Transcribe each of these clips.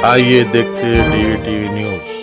आइए देखते हैं DVTV न्यूज।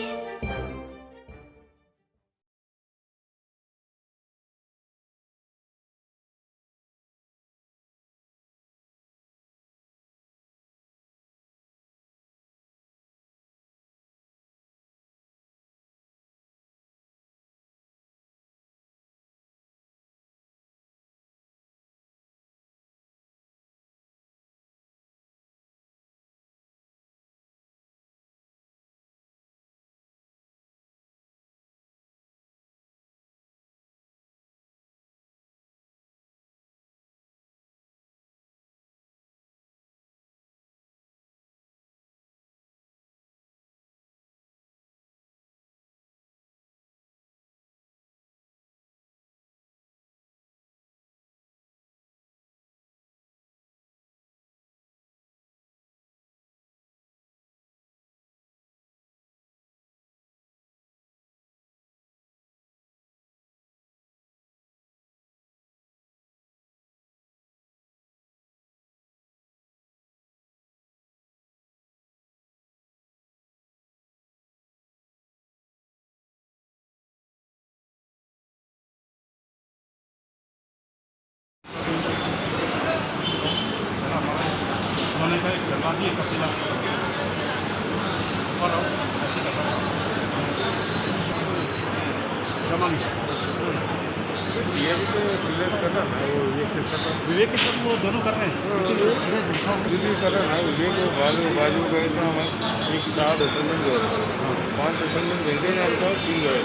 ये भी तो रिलेट कर रहा है वो ये किस विवेक के साथ वो दोनों कर रहे हैं दिल्ली कर रहा है ये को बाजू गए तो हम एक साथ अटेंडेंट हो रहे 5 अटेंडेंट घंटे ना होता 3 गए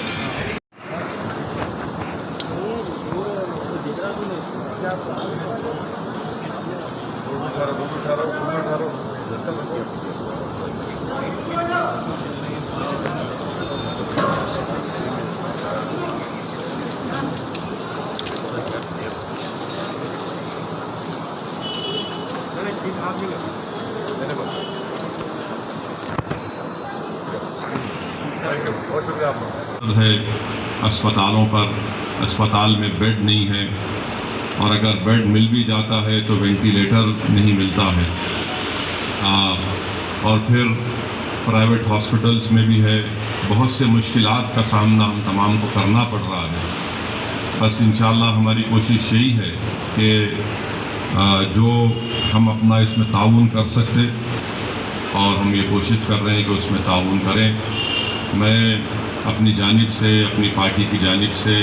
है अस्पतालों पर, अस्पताल में बेड नहीं है और अगर बेड मिल भी जाता है तो वेंटिलेटर नहीं मिलता है। और फिर प्राइवेट हॉस्पिटल्स में भी है, बहुत से मुश्किलात का सामना हम तमाम को करना पड़ रहा है। बस इंशाअल्लाह हमारी कोशिश यही है कि जो हम अपना इसमें ताउन कर सकते और हम ये कोशिश कर रहे हैं कि उसमें ताउन करें। मैं अपनी जानिब से, अपनी पार्टी की जानिब से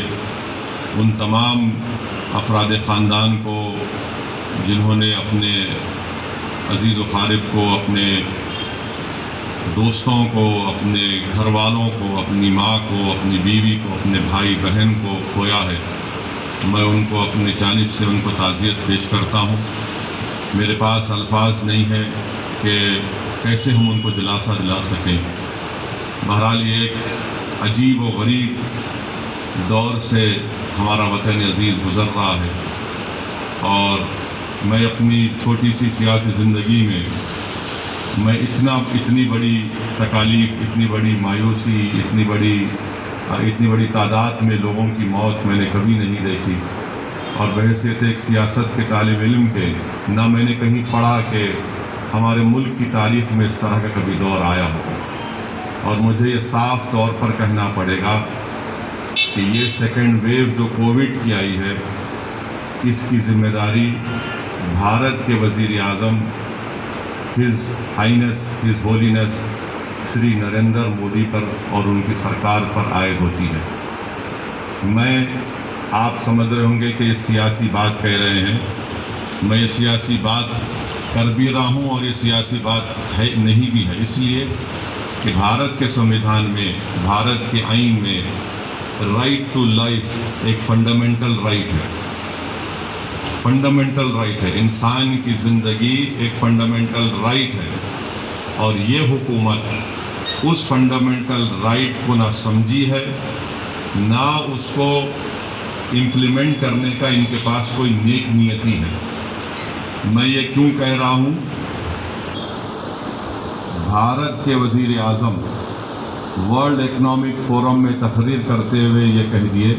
उन तमाम अफराद ख़ानदान को जिन्होंने अपने अज़ीज़ व क़ारिब को, अपने दोस्तों को, अपने घर वालों को, अपनी माँ को, अपनी बीवी को, अपने भाई बहन को खोया है, मैं उनको अपनी जानिब से उनको ताज़ियत पेश करता हूँ। मेरे पास अल्फाज नहीं है कि कैसे हम उनको दिलासा दिला सकें। बहरहाल ये एक अजीब व गरीब दौर से हमारा वतन अज़ीज़ गुज़र रहा है और मैं अपनी छोटी सी सियासी ज़िंदगी में मैं इतनी बड़ी तकालीफ़, इतनी बड़ी मायूसी, इतनी बड़ी तादाद में लोगों की मौत मैंने कभी नहीं देखी। और बहैसियत एक सियासत के तालिब इल्म के ना मैंने कहीं पढ़ा कि हमारे मुल्क की तारीख़ में इस तरह का कभी दौर आया हो। और मुझे ये साफ़ तौर पर कहना पड़ेगा कि ये सेकेंड वेव जो कोविड की आई है, इसकी ज़िम्मेदारी भारत के वज़ीर आज़म his highness, his holiness Shri Narendra Modi पर और उनकी सरकार पर आयद होती है। आप समझ रहे होंगे कि ये सियासी बात कह रहे हैं, मैं ये सियासी बात कर भी रहा हूँ और ये सियासी बात है नहीं भी है, इसलिए कि भारत के संविधान में, भारत के आइन में राइट टू लाइफ एक फंडामेंटल राइट है। फंडामेंटल राइट है, इंसान की ज़िंदगी एक फंडामेंटल राइट है और ये हुकूमत उस फंडामेंटल राइट को ना समझी है, ना उसको इम्प्लीमेंट करने का इनके पास कोई नेक नियति है। मैं ये क्यों कह रहा हूँ? भारत के वज़ीर आज़म वर्ल्ड इकनॉमिक फोरम में तकरीर करते हुए ये कह दिए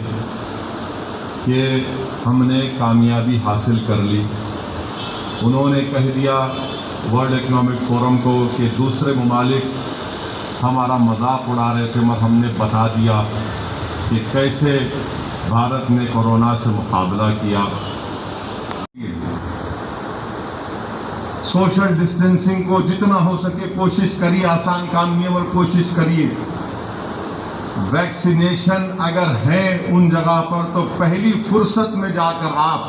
कि हमने कामयाबी हासिल कर ली। उन्होंने कह दिया वर्ल्ड इकोनॉमिक फोरम को कि दूसरे ममालिक हमारा मजाक उड़ा रहे थे, मगर हमने बता दिया कि कैसे भारत ने कोरोना से मुकाबला किया। सोशल डिस्टेंसिंग को जितना हो सके कोशिश करिए, आसान काम नहीं है और कोशिश करिए। वैक्सीनेशन अगर है उन जगह पर तो पहली फुर्सत में जाकर आप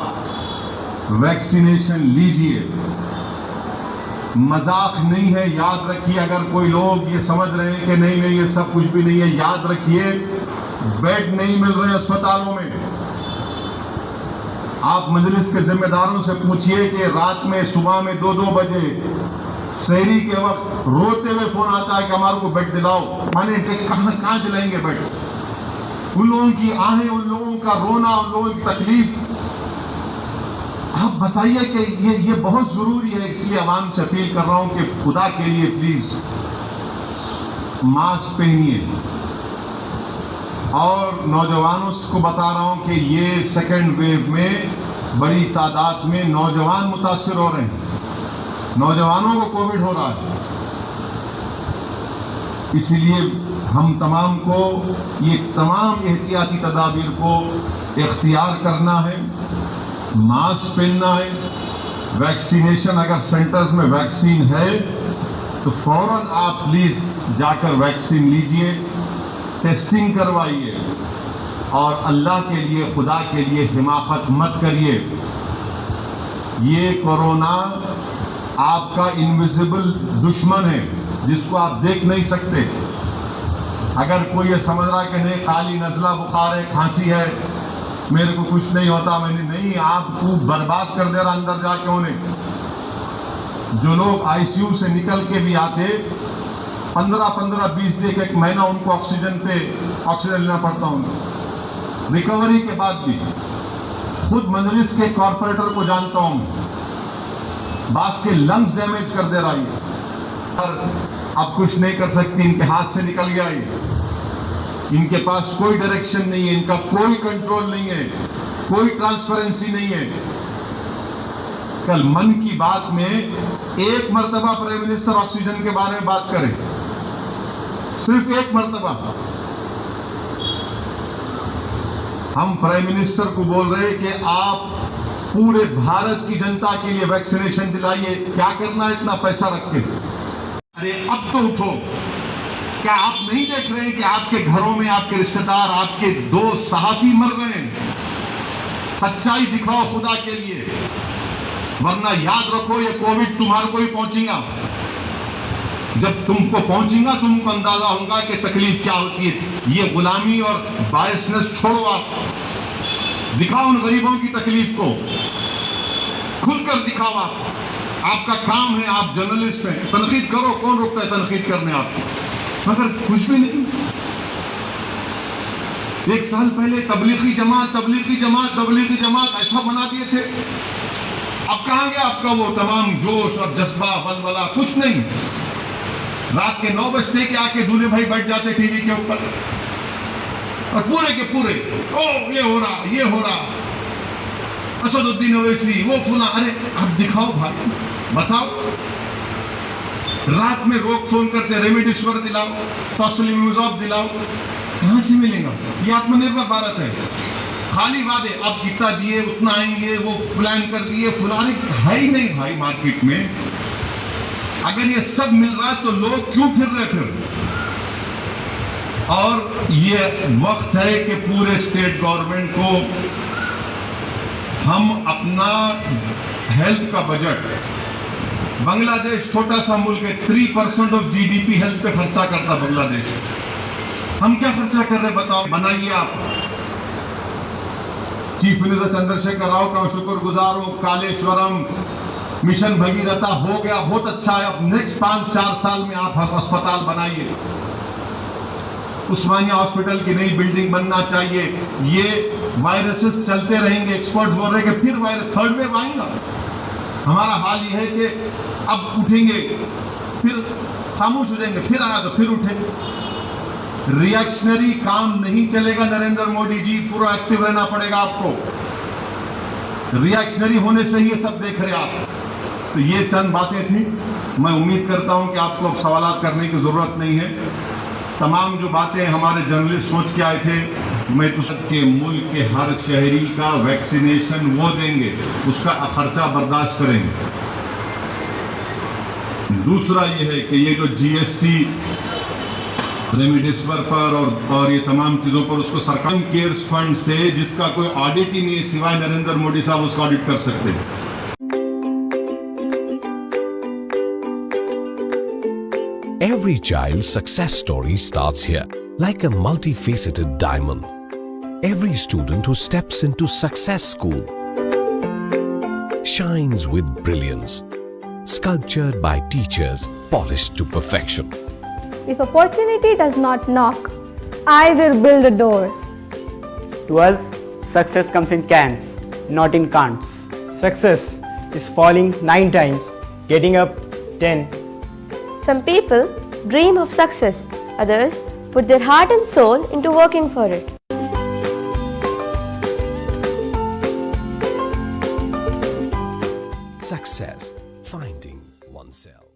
वैक्सीनेशन लीजिए। मजाक नहीं है, याद रखिए। अगर कोई लोग ये समझ रहे हैं कि नहीं नहीं ये सब कुछ भी नहीं है, याद रखिए बेड नहीं मिल रहे अस्पतालों में। आप मजलिस के जिम्मेदारों से पूछिए कि रात में सुबह में 2-2 बजे शहरी के वक्त रोते हुए फोन आता है कि हमारे को बेड दिलाओ। माने कहाँ दिलाएंगे बेड? उन लोगों की आहें, उन लोगों का रोना, उन लोगों की तकलीफ। आप बताइए कि ये बहुत जरूरी है। इसलिए आवाम से अपील कर रहा हूं कि खुदा के लिए प्लीज मास्क पहनिए। और नौजवानों को बता रहा हूं कि ये सेकेंड वेव में बड़ी तादाद में नौजवान मुतासिर हो रहे हैं, नौजवानों को कोविड हो रहा है। इसीलिए हम तमाम को ये तमाम एहतियाती तदाबीर को इख्तियार करना है, मास्क पहनना है। वैक्सीनेशन अगर सेंटर्स में वैक्सीन है तो फौरन आप प्लीज जाकर वैक्सीन लीजिए, टेस्टिंग करवाइए और अल्लाह के लिए, खुदा के लिए हिमाकत मत करिए। ये कोरोना आपका इनविजिबल दुश्मन है जिसको आप देख नहीं सकते। अगर कोई ये समझ रहा है कि नहीं खाली नज़ला बुखार है, खांसी है, मेरे को कुछ नहीं होता, मैंने नहीं, आपको बर्बाद कर दे रहा अंदर जाके उन्हें। जो लोग आईसीयू से निकल के भी आते 15-20 दिन, 1 महीना उनको ऑक्सीजन लेना पड़ता उनको रिकवरी के बाद भी। खुद मजलिस के कॉर्पोरेटर को जानता हूं, बास के लंग्स डैमेज कर दे रहा है। अब कुछ नहीं कर सकती, इनके हाथ से निकल गया ये। इनके पास कोई डायरेक्शन नहीं है, इनका कोई कंट्रोल नहीं है, कोई ट्रांसपेरेंसी नहीं है। कल मन की बात में एक मर्तबा प्राइम मिनिस्टर ऑक्सीजन के बारे में बात करें, सिर्फ एक मर्तबा। हम प्राइम मिनिस्टर को बोल रहे हैं कि आप पूरे भारत की जनता के लिए वैक्सीनेशन दिलाइए। क्या करना है इतना पैसा रख के? अरे अब तो उठो। क्या आप नहीं देख रहे हैं कि आपके घरों में आपके रिश्तेदार, आपके दोस्त, सहाफी मर रहे हैं? सच्चाई दिखाओ खुदा के लिए, वरना याद रखो ये कोविड तुम्हारे को ही पहुंचेगा। जब तुमको पहुंचेगा तुमको अंदाजा होगा कि तकलीफ क्या होती है। ये गुलामी और बायसनेस छोड़ो, आप दिखाओ उन गरीबों की तकलीफ को, खुलकर दिखाओ। आपका काम है, आप जर्नलिस्ट हैं, तनकीद करो। कौन रोकता है तनकीद करने आपको? मगर कुछ भी नहीं। 1 साल पहले तबलीगी जमात ऐसा बना दिए थे। अब कहां गया आपका वो तमाम जोश और जज्बा, वलवला? कुछ नहीं। रात के 9 बजते के आके दूल्हे भाई बैठ जाते टीवी के ऊपर और पूरे के पूरे ओ ये हो रहा, असदुद्दीन ओवैसी, वो फुला। अरे आप दिखाओ भाई, बताओ। रात में रोक फोन करते, रेमडेसिविर दिलाओ, टोसिलिमेब दिलाओ। कहां से मिलेगा? ये आत्मनिर्भर भारत है। खाली वादे, अब कितना दिए उतना आएंगे, वो प्लान कर दिए, फुलाने है ही नहीं भाई मार्केट में। अगर ये सब मिल रहा है तो लोग क्यों फिर रहे फिर? और ये वक्त है कि पूरे स्टेट गवर्नमेंट को हम अपना हेल्थ का बजट, बांग्लादेश छोटा सा मुल्क है, 3% ऑफ जीडीपी हेल्थ पे खर्चा करता बांग्लादेश। हम क्या खर्चा कर रहे बताओ? बनाइए आप। चीफ मिनिस्टर चंद्रशेखर राव का शुक्रगुजार हूं। कालेश्वरम मिशन भगीरथा हो गया, बहुत अच्छा है। अब नेक्स्ट 5-4 साल में आप अस्पताल बनाइए। उस्मानिया हॉस्पिटल की नई बिल्डिंग बनना चाहिए। ये वायरसेस चलते रहेंगे, एक्सपर्ट्स बोल रहे हैं कि फिर वायरस 3rd वेव आएगा। हमारा हाल ये है कि अब उठेंगे फिर खामोश हो जाएंगे, फिर आया तो फिर उठे। रिएक्शनरी काम नहीं चलेगा नरेंद्र मोदी जी, पूरा एक्टिव रहना पड़ेगा आपको। रिएक्शनरी होने से ही ये सब देख रहे आप। तो ये चंद बातें थी। मैं उम्मीद करता हूं कि आपको अब सवालात करने की ज़रूरत नहीं है। तमाम जो बातें हमारे जर्नलिस्ट सोच के आए थे, मैं तो के मुल्क के हर शहरी का वैक्सीनेशन वो देंगे, उसका खर्चा बर्दाश्त करेंगे। दूसरा ये है कि ये जो GST रेमडेसिविर पर और ये तमाम चीज़ों पर उसको सरकार केयर्स फंड से, जिसका कोई ऑडिट ही नहीं है सिवाय नरेंद्र मोदी साहब, उसका ऑडिट कर सकते हैं। Every child's success story starts here, like a multifaceted diamond. Every student who steps into Success School shines with brilliance, sculptured by teachers polished to perfection. If opportunity does not knock, I will build a door. To us, success comes in cans, not in can'ts. Success is falling 9 times, getting up 10. Some people dream of success, others put their heart and soul into working for it. Success, finding oneself.